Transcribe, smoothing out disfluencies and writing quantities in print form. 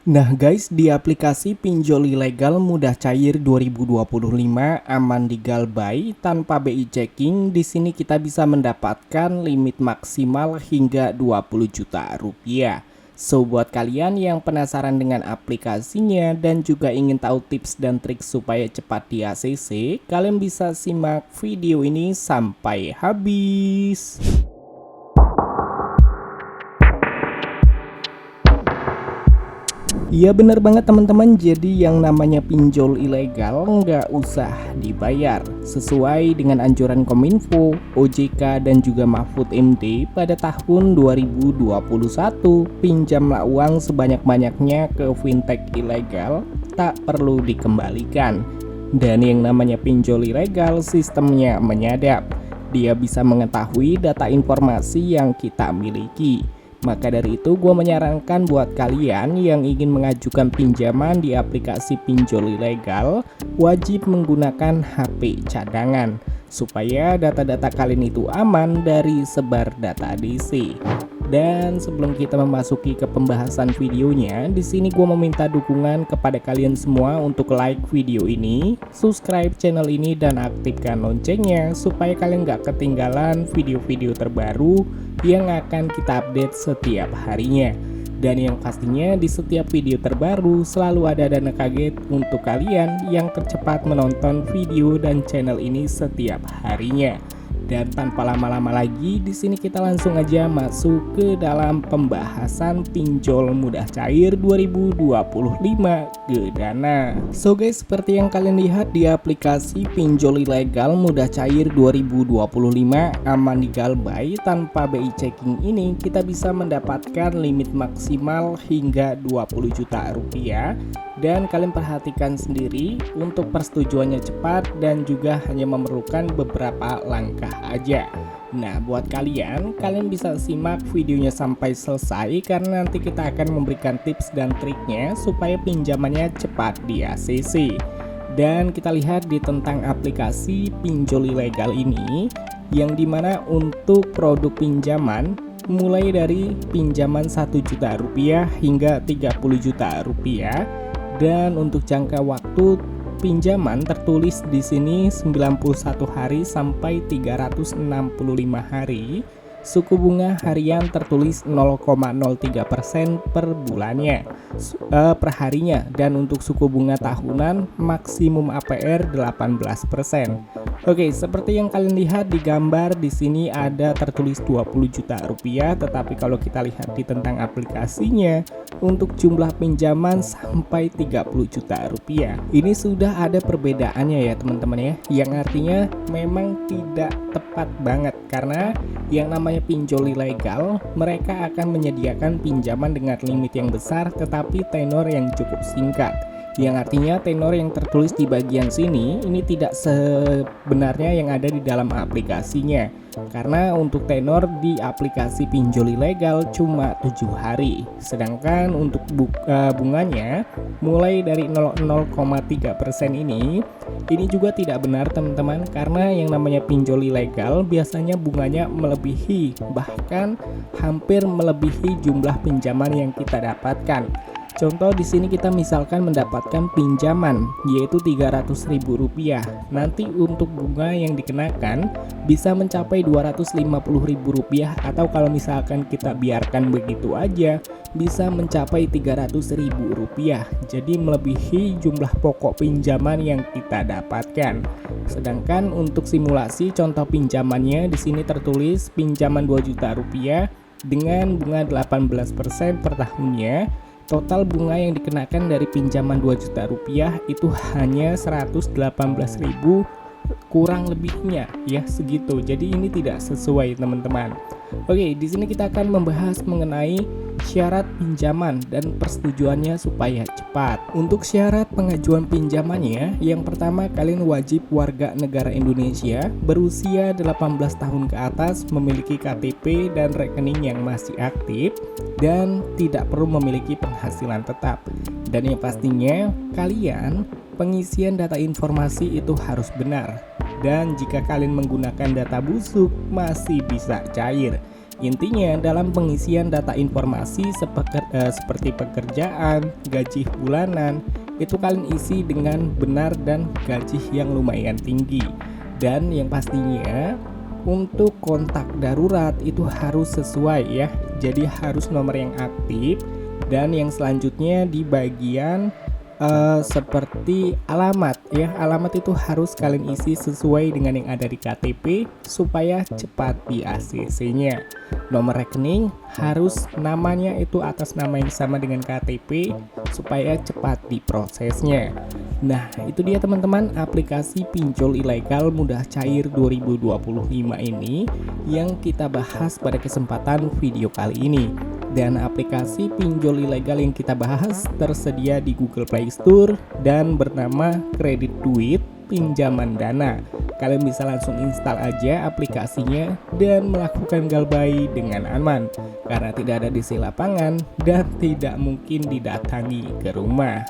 Nah guys, di aplikasi pinjol ilegal mudah cair 2025 aman di Galbay tanpa BI checking, di sini kita bisa mendapatkan limit maksimal hingga 20 juta rupiah. So buat kalian yang penasaran dengan aplikasinya dan juga ingin tahu tips dan trik supaya cepat di ACC, kalian bisa simak video ini sampai habis. Iya bener banget teman-teman, jadi yang namanya pinjol ilegal nggak usah dibayar. Sesuai dengan anjuran Kominfo, OJK dan juga Mahfud MD pada tahun 2021, pinjamlah uang sebanyak-banyaknya ke fintech ilegal, tak perlu dikembalikan. Dan yang namanya pinjol ilegal sistemnya menyadap. Dia bisa mengetahui data informasi yang kita miliki. Maka dari itu gue menyarankan buat kalian yang ingin mengajukan pinjaman di aplikasi pinjol ilegal, wajib menggunakan HP cadangan supaya data-data kalian itu aman dari sebar data DC. Dan sebelum kita memasuki ke pembahasan videonya, di sini gue meminta dukungan kepada kalian semua untuk like video ini, subscribe channel ini dan aktifkan loncengnya supaya kalian gak ketinggalan video-video terbaru yang akan kita update setiap harinya. Dan yang pastinya di setiap video terbaru selalu ada dana kaget untuk kalian yang tercepat menonton video dan channel ini setiap harinya. Dan tanpa lama-lama lagi, di sini kita langsung aja masuk ke dalam pembahasan pinjol mudah cair 2025 ke Dana. So guys, seperti yang kalian lihat di aplikasi pinjol ilegal mudah cair 2025 aman di Galbay tanpa BI checking ini, kita bisa mendapatkan limit maksimal hingga 20 juta rupiah. Dan kalian perhatikan sendiri, untuk persetujuannya cepat dan juga hanya memerlukan beberapa langkah aja. Nah buat kalian bisa simak videonya sampai selesai karena nanti kita akan memberikan tips dan triknya supaya pinjamannya cepat di ACC. Dan kita lihat di tentang aplikasi pinjol ilegal ini, yang dimana untuk produk pinjaman mulai dari pinjaman 1 juta rupiah hingga 30 juta rupiah. Dan untuk jangka waktu pinjaman tertulis di sini 91 hari sampai 365 hari. Suku bunga harian tertulis 0,03% per bulannya, per harinya. Dan untuk suku bunga tahunan maksimum APR 18%. Oke, seperti yang kalian lihat di gambar di sini ada tertulis 20 juta rupiah, tetapi kalau kita lihat di tentang aplikasinya untuk jumlah pinjaman sampai 30 juta rupiah. Ini sudah ada perbedaannya ya teman-teman ya, yang artinya memang tidak tepat banget karena yang namanya pinjol ilegal, mereka akan menyediakan pinjaman dengan limit yang besar tetapi tenor yang cukup singkat. Yang artinya tenor yang tertulis di bagian sini ini tidak sebenarnya yang ada di dalam aplikasinya. Karena untuk tenor di aplikasi pinjol ilegal cuma 7 hari. Sedangkan untuk bunganya mulai dari 0,3% ini juga tidak benar teman-teman, karena yang namanya pinjol ilegal biasanya bunganya melebihi, bahkan hampir melebihi jumlah pinjaman yang kita dapatkan. Contoh di sini kita misalkan mendapatkan pinjaman yaitu Rp300.000. Nanti untuk bunga yang dikenakan bisa mencapai Rp250.000 atau kalau misalkan kita biarkan begitu aja bisa mencapai Rp300.000. Jadi melebihi jumlah pokok pinjaman yang kita dapatkan. Sedangkan untuk simulasi contoh pinjamannya di sini tertulis pinjaman Rp2 juta dengan bunga 18% per tahunnya. Total bunga yang dikenakan dari pinjaman Rp2 juta itu hanya 118.000 kurang lebihnya ya segitu. Jadi ini tidak sesuai teman-teman. Oke, di sini kita akan membahas mengenai syarat pinjaman dan persetujuannya supaya cepat. Untuk syarat pengajuan pinjamannya, yang pertama kalian wajib warga negara Indonesia, berusia 18 tahun ke atas, memiliki KTP dan rekening yang masih aktif, dan tidak perlu memiliki penghasilan tetap. Dan yang pastinya kalian pengisian data informasi itu harus benar. Dan jika kalian menggunakan data busuk masih bisa cair. Intinya dalam pengisian data informasi seperti pekerjaan, gaji bulanan, itu kalian isi dengan benar dan gaji yang lumayan tinggi. Dan yang pastinya untuk kontak darurat itu harus sesuai ya. Jadi harus nomor yang aktif. Dan yang selanjutnya di bagian seperti alamat ya, alamat itu harus kalian isi sesuai dengan yang ada di KTP supaya cepat di ACC-nya. Nomor rekening harus namanya itu atas nama yang sama dengan KTP supaya cepat diprosesnya. Nah, itu dia teman-teman aplikasi pinjol ilegal mudah cair 2025 ini yang kita bahas pada kesempatan video kali ini. Dan aplikasi pinjol ilegal yang kita bahas tersedia di Google Play Store dan bernama Kredit Duit Pinjaman Dana. Kalian bisa langsung install aja aplikasinya dan melakukan galbay dengan aman karena tidak ada di lapangan dan tidak mungkin didatangi ke rumah.